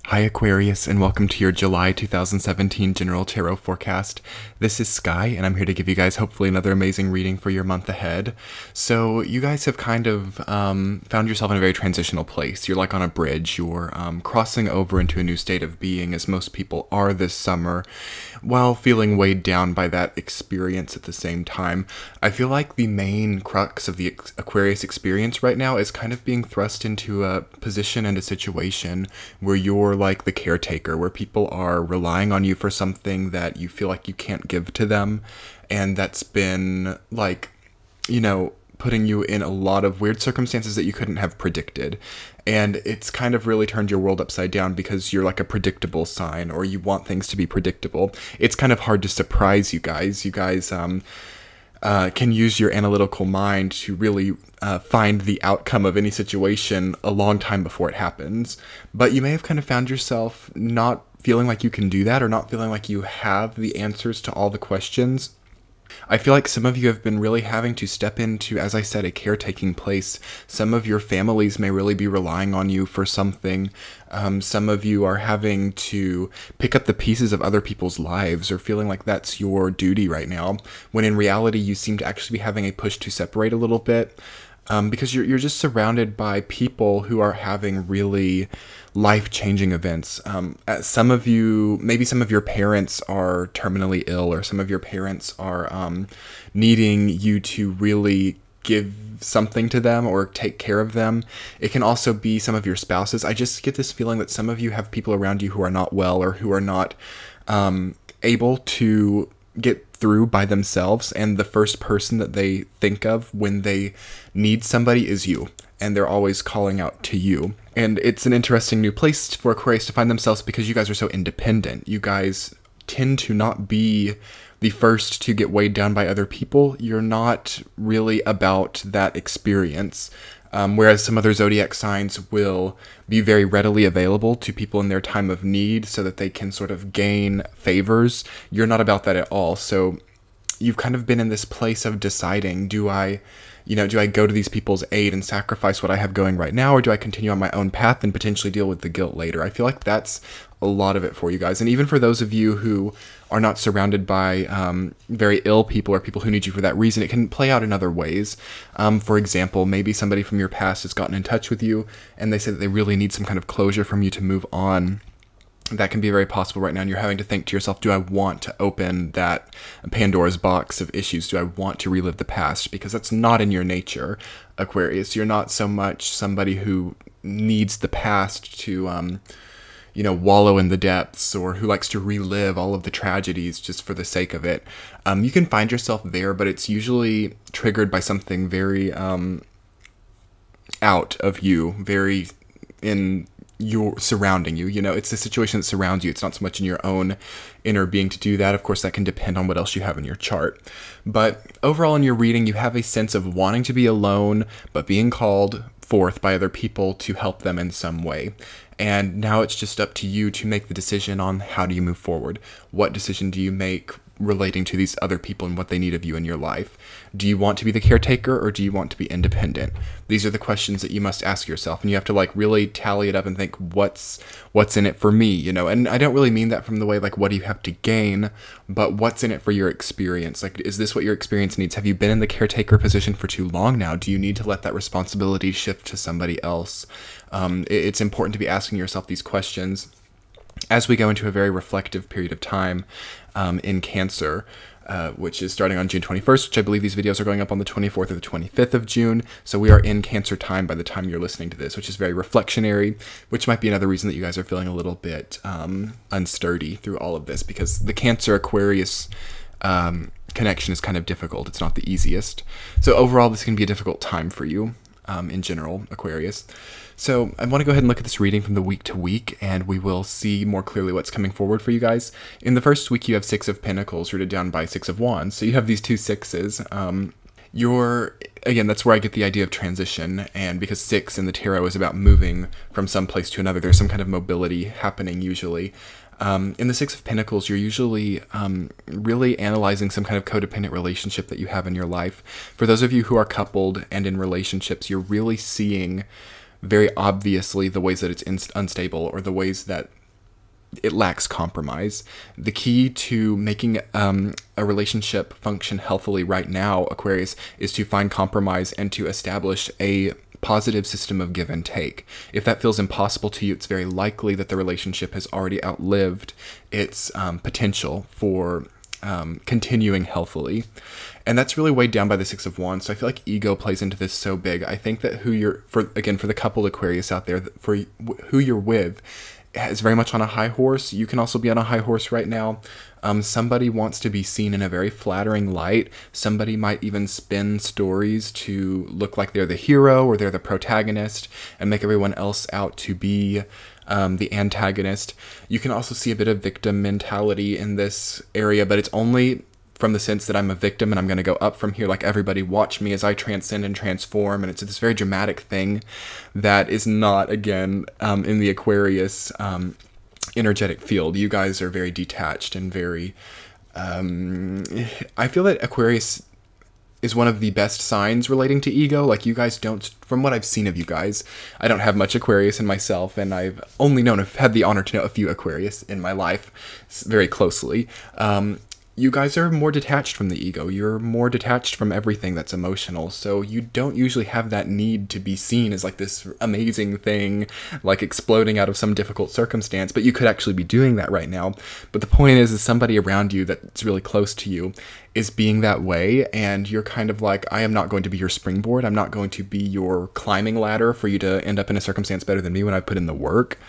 Hi Aquarius, and welcome to your July 2017 General Tarot Forecast. This is Sky, and I'm here to give you guys hopefully another amazing reading for your month ahead. So you guys have kind of found yourself in a very transitional place. You're like on a bridge. You're crossing over into a new state of being, as most people are this summer, while feeling weighed down by that experience at the same time. I feel like the main crux of the Aquarius experience right now is kind of being thrust into a position and a situation where you're like the caretaker, where people are relying on you for something that you feel like you can't give to them, and that's been like, putting you in a lot of weird circumstances that you couldn't have predicted. And it's kind of really turned your world upside down because you're like a predictable sign, or you want things to be predictable. It's kind of hard to surprise you guys. You guys can use your analytical mind to really find the outcome of any situation a long time before it happens. But you may have kind of found yourself not feeling like you can do that, or not feeling like you have the answers to all the questions. I feel like some of you have been really having to step into, as I said, a caretaking place. Some of your families may really be relying on you for something. Some of you are having to pick up the pieces of other people's lives, or feeling like that's your duty right now, when in reality you seem to actually be having a push to separate a little bit. Because you're just surrounded by people who are having really life-changing events. Some of you, maybe some of your parents are terminally ill, or some of your parents are needing you to really give something to them or take care of them. It can also be some of your spouses. I just get this feeling that some of you have people around you who are not well, or who are not able to get through by themselves, and the first person that they think of when they need somebody is you, and they're always calling out to you. And it's an interesting new place for Aquarius to find themselves, because you guys are so independent. You guys tend to not be the first to get weighed down by other people. You're not really about that experience. Whereas some other zodiac signs will be very readily available to people in their time of need so that they can sort of gain favors. You're not about that at all. So you've kind of been in this place of deciding, do I go to these people's aid and sacrifice what I have going right now, or do I continue on my own path and potentially deal with the guilt later? I feel like that's a lot of it for you guys. And even for those of you who are not surrounded by very ill people, or people who need you for that reason, it can play out in other ways. For example, maybe somebody from your past has gotten in touch with you, and they say that they really need some kind of closure from you to move on. That can be very possible right now, and you're having to think to yourself, do I want to open that Pandora's box of issues? Do I want to relive the past? Because that's not in your nature, Aquarius. You're not so much somebody who needs the past to wallow in the depths, or who likes to relive all of the tragedies just for the sake of it. You can find yourself there, but it's usually triggered by something very out of you, very in your surrounding you. It's the situation that surrounds you. It's not so much in your own inner being to do that. Of course, that can depend on what else you have in your chart. But overall in your reading, you have a sense of wanting to be alone, but being called forth by other people to help them in some way. And now it's just up to you to make the decision on how do you move forward. What decision do you make relating to these other people and what they need of you in your life? Do you want to be the caretaker, or do you want to be independent? These are the questions that you must ask yourself, and you have to really tally it up and think, what's in it for me, And I don't really mean that from the way what do you have to gain, but what's in it for your experience? Is this what your experience needs? Have you been in the caretaker position for too long now? Do you need to let that responsibility shift to somebody else? It's important to be asking yourself these questions as we go into a very reflective period of time in Cancer, which is starting on June 21st, which I believe these videos are going up on the 24th or the 25th of June. So we are in Cancer time by the time you're listening to this, which is very reflectionary, which might be another reason that you guys are feeling a little bit unsturdy through all of this, because the Cancer-Aquarius connection is kind of difficult. It's not the easiest. So overall, this can be a difficult time for you in general, Aquarius. So I want to go ahead and look at this reading from the week to week, and we will see more clearly what's coming forward for you guys. In the first week, you have Six of Pentacles rooted down by Six of Wands. So you have these two sixes. Again, that's where I get the idea of transition, and because 6 in the tarot is about moving from some place to another, there's some kind of mobility happening usually. In the Six of Pentacles, you're usually really analyzing some kind of codependent relationship that you have in your life. For those of you who are coupled and in relationships, you're really seeing very obviously the ways that it's unstable or the ways that it lacks compromise. The key to making a relationship function healthily right now, Aquarius, is to find compromise and to establish a positive system of give and take. If that feels impossible to you, it's very likely that the relationship has already outlived its potential for continuing healthily. And that's really weighed down by the Six of Wands. So I feel like ego plays into this so big. I think that for the couple Aquarius out there, for who you're with, is very much on a high horse. You can also be on a high horse right now. Somebody wants to be seen in a very flattering light. Somebody might even spin stories to look like they're the hero or they're the protagonist and make everyone else out to be the antagonist. You can also see a bit of victim mentality in this area, but it's only from the sense that I'm a victim and I'm going to go up from here, like everybody watch me as I transcend and transform. And it's this very dramatic thing that is not, again, in the Aquarius energetic field. You guys are very detached and very, I feel that Aquarius is one of the best signs relating to ego. Like, you guys don't, from what I've seen of you guys, I don't have much Aquarius in myself, and I've had the honor to know a few Aquarius in my life very closely. You guys are more detached from the ego. You're more detached from everything that's emotional. So you don't usually have that need to be seen as like this amazing thing, like exploding out of some difficult circumstance. But you could actually be doing that right now. But the point is somebody around you that's really close to you is being that way. And you're kind of like, I am not going to be your springboard. I'm not going to be your climbing ladder for you to end up in a circumstance better than me when I put in the work.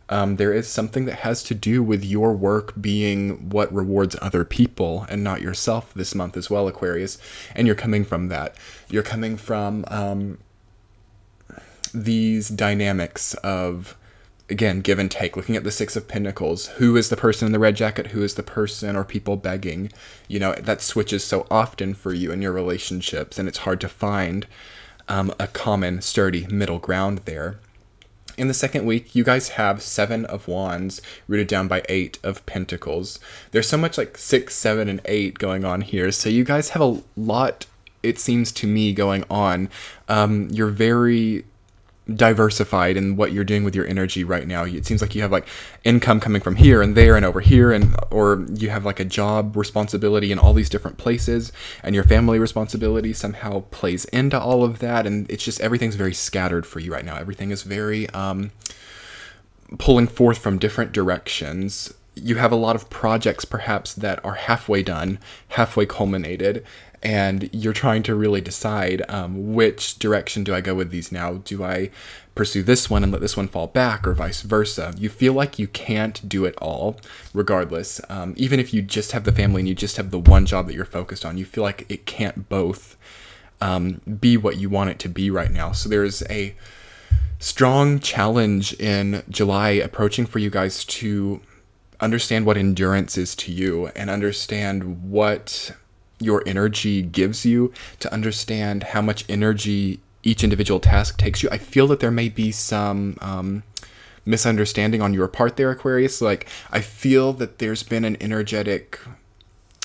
There is something that has to do with your work being what rewards other people and not yourself this month as well, Aquarius. And you're coming from that. You're coming from these dynamics of, again, give and take. Looking at the Six of Pentacles. Who is the person in the red jacket? Who is the person or people begging? You know, that switches so often for you in your relationships. And it's hard to find a common, sturdy middle ground there. In the second week, you guys have Seven of Wands rooted down by Eight of Pentacles. There's so much like 6, 7, and 8 going on here. So you guys have a lot, it seems to me, going on. You're very diversified in what you're doing with your energy right now. It seems like you have like income coming from here and there and over here, and or you have like a job responsibility in all these different places, and your family responsibility somehow plays into all of that, and it's just everything's very scattered for you right now. Everything is very pulling forth from different directions. You have a lot of projects perhaps that are halfway done, halfway culminated, and you're trying to really decide which direction do I go with these now? Do I pursue this one and let this one fall back, or vice versa? You feel like you can't do it all, regardless. Even if you just have the family and you just have the one job that you're focused on, you feel like it can't both be what you want it to be right now. So there's a strong challenge in July approaching for you guys to understand what endurance is to you and understand what your energy gives you, to understand how much energy each individual task takes you. I feel that there may be some misunderstanding on your part there, Aquarius. Like, I feel that there's been an energetic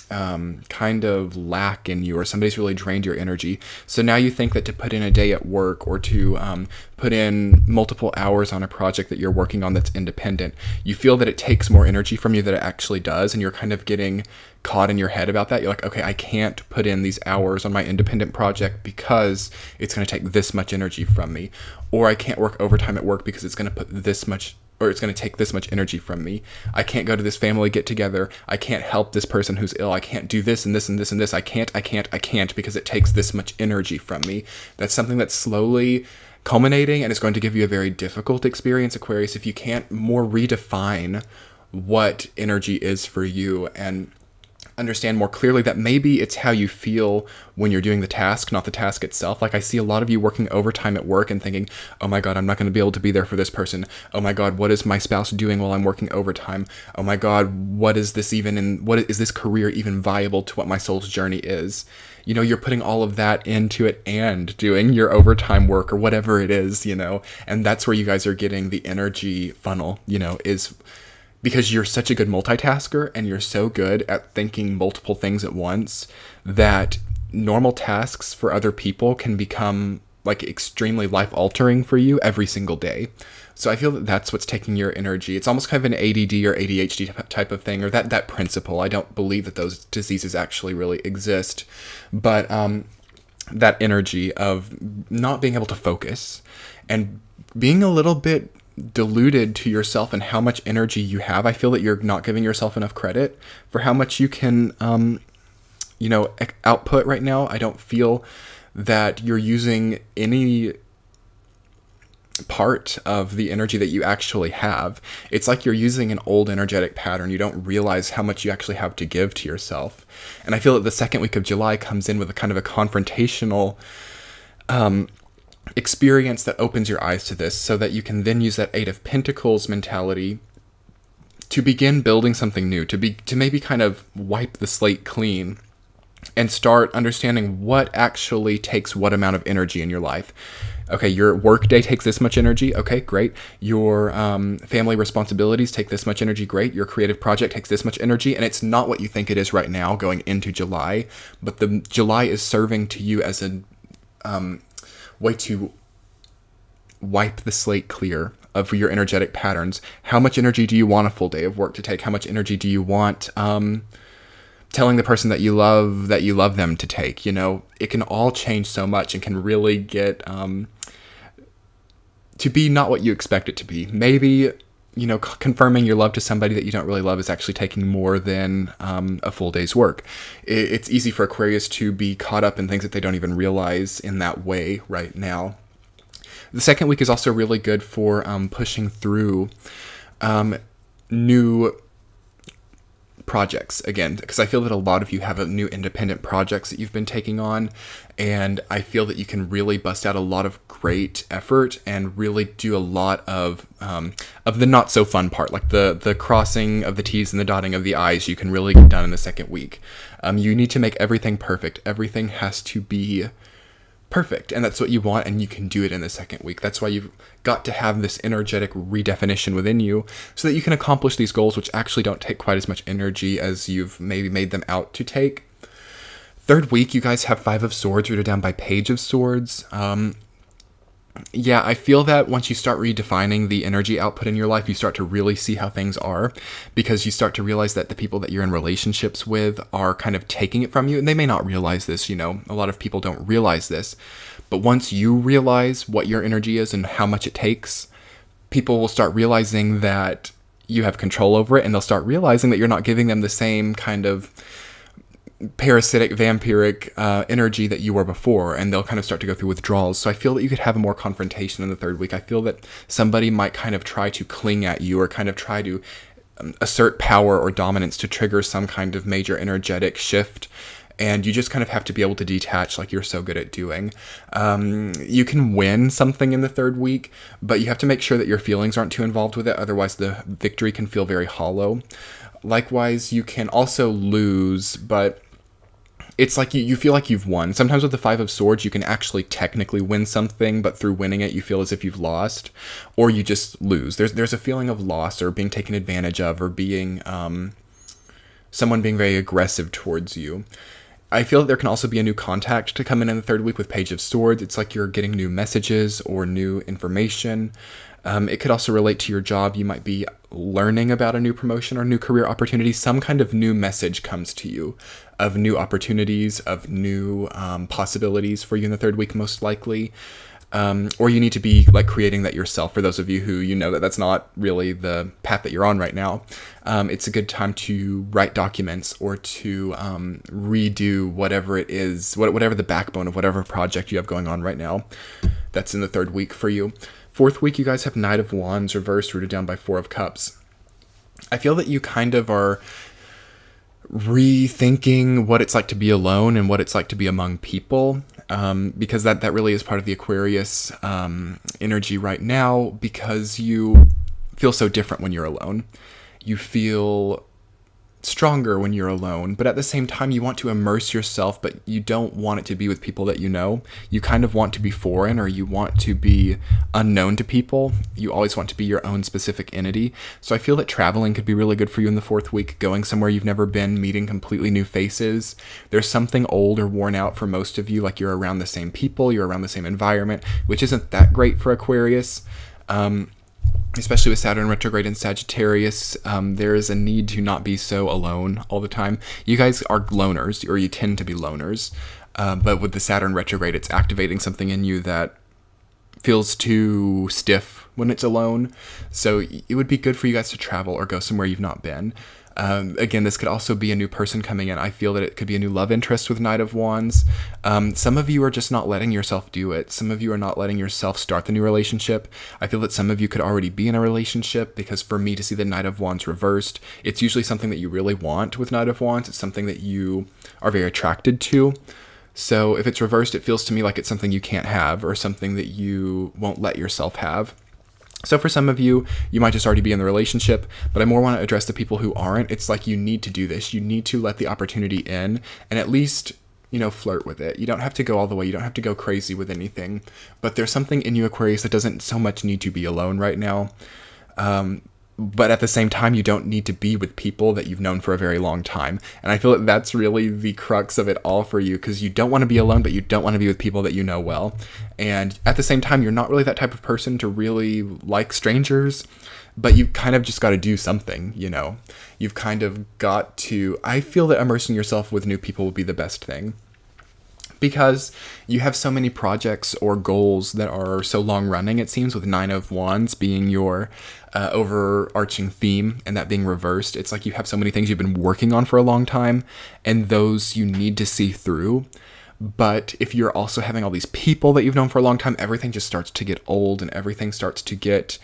kind of lack in you, or somebody's really drained your energy. So now you think that to put in a day at work, or to put in multiple hours on a project that you're working on that's independent, you feel that it takes more energy from you than it actually does, and you're kind of getting caught in your head about that. You're like, okay, I can't put in these hours on my independent project because it's going to take this much energy from me, or I can't work overtime at work because it's going to put this much, or it's going to take this much energy from me. I can't go to this family get together. I can't help this person who's ill. I can't do this and this and this and this. I can't because it takes this much energy from me. That's something that's slowly culminating, and it's going to give you a very difficult experience, Aquarius, if you can't more redefine what energy is for you and understand more clearly that maybe it's how you feel when you're doing the task, not the task itself. Like, I see a lot of you working overtime at work and thinking, oh my God, I'm not going to be able to be there for this person. Oh my God, what is my spouse doing while I'm working overtime? Oh my God, what is this even, and what is this career even viable to what my soul's journey is? You know, you're putting all of that into it and doing your overtime work or whatever it is, you know, and that's where you guys are getting the energy funnel, you know, is because you're such a good multitasker and you're so good at thinking multiple things at once that normal tasks for other people can become like extremely life altering for you every single day. So I feel that that's what's taking your energy. It's almost kind of an ADD or ADHD type of thing, or that principle. I don't believe that those diseases actually really exist, but that energy of not being able to focus and being a little bit deluded to yourself and how much energy you have. I feel that you're not giving yourself enough credit for how much you can, output right now. I don't feel that you're using any part of the energy that you actually have. It's like you're using an old energetic pattern. You don't realize how much you actually have to give to yourself. And I feel that the second week of July comes in with a kind of a confrontational experience that opens your eyes to this, so that you can then use that Eight of Pentacles mentality to begin building something new, to maybe kind of wipe the slate clean and start understanding what actually takes what amount of energy in your life. Okay, your work day takes this much energy. Okay, great. Your family responsibilities take this much energy. Great. Your creative project takes this much energy. And it's not what you think it is right now going into July, but the July is serving to you as a way to wipe the slate clear of your energetic patterns. How much energy do you want a full day of work to take? How much energy do you want telling the person that you love them to take? It can all change so much and can really get to be not what you expect it to be. Maybe, confirming your love to somebody that you don't really love is actually taking more than a full day's work. It's easy for Aquarius to be caught up in things that they don't even realize in that way right now. The second week is also really good for pushing through new projects again, because I feel that a lot of you have new independent projects that you've been taking on, and I feel that you can really bust out a lot of great effort and really do a lot of the not so fun part, like the crossing of the T's and the dotting of the I's. You can really get done in the second week. You need to make everything perfect. Everything has to be perfect, and that's what you want, and you can do it in the second week. That's why you've got to have this energetic redefinition within you, so that you can accomplish these goals, which actually don't take quite as much energy as you've maybe made them out to take. Third week, you guys have Five of Swords rooted down by Page of Swords. Yeah, I feel that once you start redefining the energy output in your life, you start to really see how things are, because you start to realize that the people that you're in relationships with are kind of taking it from you, and they may not realize this, a lot of people don't realize this, but once you realize what your energy is and how much it takes, people will start realizing that you have control over it, and they'll start realizing that you're not giving them the same kind of parasitic, vampiric energy that you were before, and they'll kind of start to go through withdrawals. So I feel that you could have a more confrontation in the third week. I feel that somebody might kind of try to cling at you, or kind of try to assert power or dominance to trigger some kind of major energetic shift, and you just kind of have to be able to detach like you're so good at doing. You can win something in the third week, but you have to make sure that your feelings aren't too involved with it, otherwise the victory can feel very hollow. Likewise, you can also lose, but it's like you feel like you've won. Sometimes with the Five of Swords, you can actually technically win something, but through winning it, you feel as if you've lost, or you just lose. There's a feeling of loss, or being taken advantage of, or being someone being very aggressive towards you. I feel that there can also be a new contact to come in the third week with Page of Swords. It's like you're getting new messages or new information. It could also relate to your job. You might be learning about a new promotion or new career opportunity. Some kind of new message comes to you of new opportunities, of new possibilities for you in the third week, most likely. Or you need to be like creating that yourself. For those of you who that that's not really the path that you're on right now, it's a good time to write documents, or to redo whatever it is, whatever the backbone of whatever project you have going on right now. That's in the third week for you. Fourth week, you guys have Knight of Wands reversed, rooted down by Four of Cups. I feel that you kind of are rethinking what it's like to be alone and what it's like to be among people, because that really is part of the Aquarius energy right now, because you feel so different when you're alone. You feel stronger when you're alone, but at the same time you want to immerse yourself, but you don't want it to be with people that you know. You kind of want to be foreign, or you want to be unknown to people. You always want to be your own specific entity. So I feel that traveling could be really good for you in the 4th week, going somewhere you've never been, meeting completely new faces. There's something old or worn out for most of you, like you're around the same people, you're around the same environment, which isn't that great for Aquarius. Especially with Saturn retrograde in Sagittarius, there is a need to not be so alone all the time. You guys are loners, or you tend to be loners, but with the Saturn retrograde, it's activating something in you that feels too stiff when it's alone. So it would be good for you guys to travel or go somewhere you've not been. Again, this could also be a new person coming in. I feel that it could be a new love interest with Knight of Wands. Some of you are just not letting yourself do it. Some of you are not letting yourself start the new relationship. I feel that some of you could already be in a relationship, because for me to see the Knight of Wands reversed, it's usually something that you really want with Knight of Wands. It's something that you are very attracted to. So if it's reversed, it feels to me like it's something you can't have, or something that you won't let yourself have. So for some of you, you might just already be in the relationship, but I more want to address the people who aren't. It's like you need to do this. You need to let the opportunity in and at least, flirt with it. You don't have to go all the way. You don't have to go crazy with anything. But there's something in you, Aquarius, that doesn't so much need to be alone right now. But at the same time, you don't need to be with people that you've known for a very long time. And I feel that that's really the crux of it all for you, because you don't want to be alone, but you don't want to be with people that you know well. And at the same time, you're not really that type of person to really like strangers, but you kind of just got to do something, You've kind of got to... I feel that immersing yourself with new people will be the best thing, because you have so many projects or goals that are so long running, it seems, with Nine of Wands being your overarching theme, and that being reversed. It's like you have so many things you've been working on for a long time, and those you need to see through. But if you're also having all these people that you've known for a long time, everything just starts to get old, and everything starts to get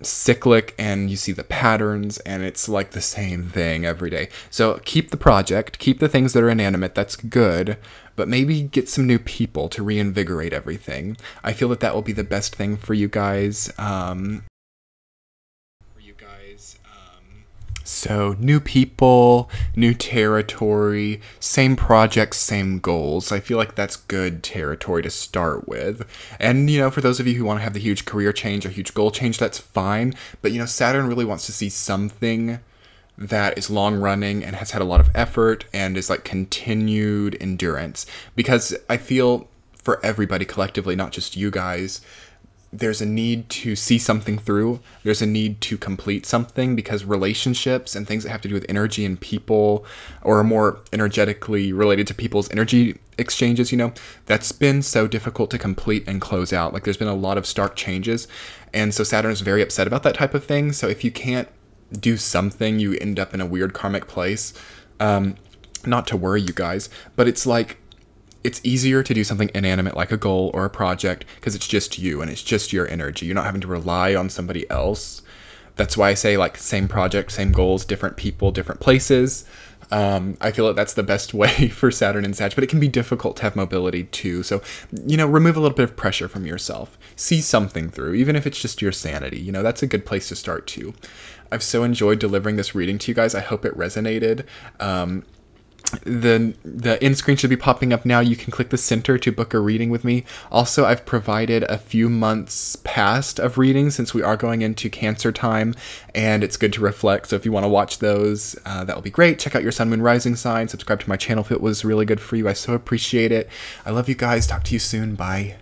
cyclic, and you see the patterns, and it's like the same thing every day. So keep the project, keep the things that are inanimate, that's good, but maybe get some new people to reinvigorate everything. I feel that that will be the best thing for you guys. So new people, new territory, same projects, same goals. I feel like that's good territory to start with. And, for those of you who want to have the huge career change or huge goal change, that's fine. But, Saturn really wants to see something that is long running and has had a lot of effort and is like continued endurance. Because I feel for everybody collectively, not just you guys, there's a need to see something through. There's a need to complete something, because relationships and things that have to do with energy and people, or are more energetically related to people's energy exchanges, that's been so difficult to complete and close out. Like, there's been a lot of stark changes. And so Saturn is very upset about that type of thing. So if you can't do something, you end up in a weird karmic place. Not to worry, you guys, but it's like, it's easier to do something inanimate like a goal or a project, because it's just you and it's just your energy. You're not having to rely on somebody else. That's why I say, like, same project, same goals, different people, different places. I feel like that's the best way for Saturn and Sag, but it can be difficult to have mobility too. So, remove a little bit of pressure from yourself. See something through, even if it's just your sanity. That's a good place to start too. I've so enjoyed delivering this reading to you guys. I hope it resonated. The end screen should be popping up now. You can click the center to book a reading with me. Also, I've provided a few months past of readings, since we are going into Cancer time, and it's good to reflect. So if you want to watch those, that will be great. Check out your Sun, Moon, Rising sign. Subscribe to my channel if it was really good for you. I so appreciate it. I love you guys. Talk to you soon. Bye.